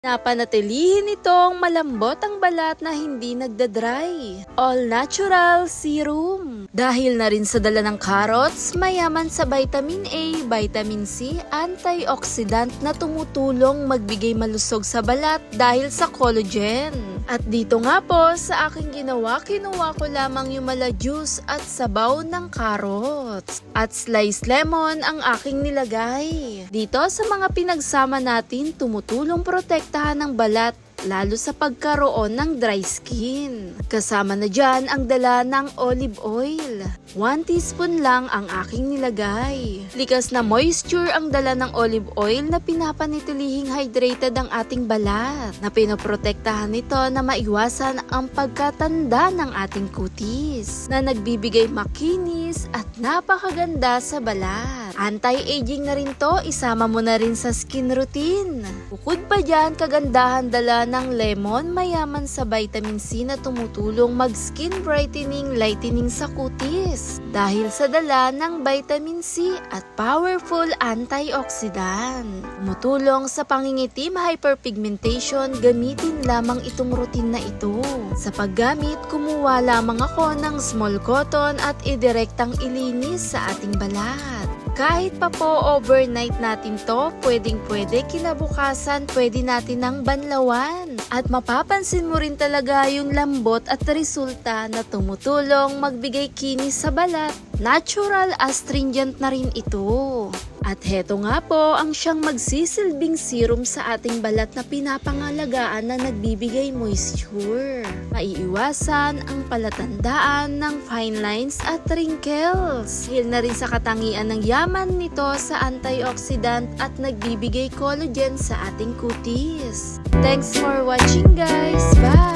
Napanatilihin itong malambot ang balat na hindi nagdadry. All natural serum. Dahil na rin sa dala ng carrots, mayaman sa vitamin A, vitamin C, antioxidant na tumutulong magbigay malusog sa balat dahil sa collagen. At dito nga po sa aking ginawa, kinuha ko lamang yung mala juice at sabaw ng carrots. At sliced lemon ang aking nilagay. Dito sa mga pinagsama natin, tumutulong protektahan ng balat lalo sa pagkaroon ng dry skin. Kasama na dyan ang dala ng olive oil. 1 teaspoon lang ang aking nilagay. Likas na moisture ang dala ng olive oil na pinapanitilihing hydrated ang ating balat, na pinoprotektahan nito na maiwasan ang pagkatanda ng ating kutis, na nagbibigay makinis at napakaganda sa balat. Anti-aging na rin to, isama mo na rin sa skin routine. Bukod pa dyan, kagandahan dala ng lemon, mayaman sa vitamin C na tumutulong mag-skin brightening, lightening sa kutis. Dahil sa dala ng vitamin C at powerful antioxidant. Tumutulong sa pangingitim, hyperpigmentation, gamitin lamang itong routine na ito. Sa paggamit, kumuha lamang ako ng small cotton at idirektang ilinis sa ating balat. Kahit pa po overnight natin to, pwedeng-pwede, kinabukasan pwede natin ng banlawan. At mapapansin mo rin talaga yung lambot at resulta na tumutulong magbigay kinis sa balat. Natural astringent na rin ito. At heto nga po ang siyang magsisilbing serum sa ating balat na pinapangalagaan na nagbibigay moisture. Maiiwasan ang palatandaan ng fine lines at wrinkles. Dahil na rin sa katangian ng yaman nito sa antioxidant at nagbibigay collagen sa ating kutis. Thanks for watching guys! Bye!